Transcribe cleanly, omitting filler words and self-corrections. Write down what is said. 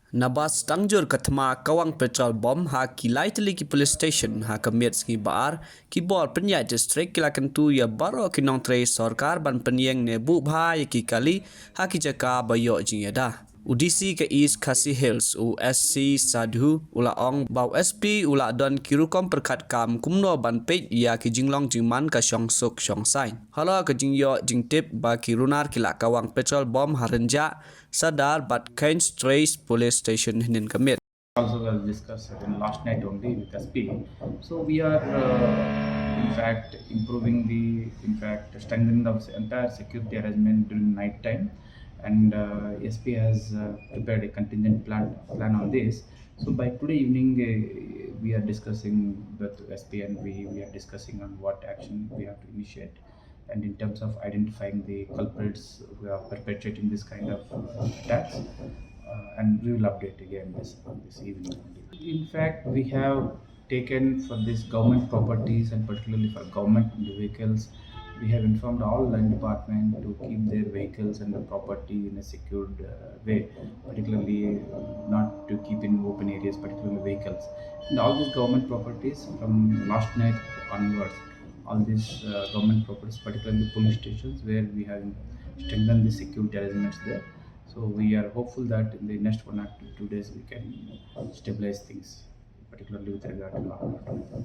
Nabas tangjur katma kawang petrol bom ha kilai teli ki police station ha kamiat ski bar ki bor penyat district kila Kyntu ya baro ki Nongtrei Sorkar ban penyeng ne bu bhai ki kali ha ki Jaka bayo Jingïada. UDC ke East Khasi Hills USC Sadhu ula ong bau SP ula don kirukom perkat kam kumno ban pej ya ki jinglong jingman ka syong suk syong sai. Hala ke jingyo jingtip ba ki runar kila kawang petrol bom harenja sadar bat Nongtrei police station hinin kamit. Also was discussed in last night only with SP. So we are in fact strengthening the entire security arrangement during night time, and SP has prepared a contingent plan on this. So by today evening we are discussing with SP, and we are discussing on what action we have to initiate, and in terms of identifying the culprits who are perpetrating this kind of attacks, and we will update again this evening. In fact, we have taken for this government properties, and particularly for government vehicles, we have informed all line department to keep their vehicles and the property in a secured way, particularly not to keep in open areas, particularly vehicles. And all these government properties from last night onwards, all these government properties, particularly police stations, where we have strengthened the security arrangements there. So we are hopeful that in the next 1 or 2 days we can stabilize things, particularly with regard to law and order.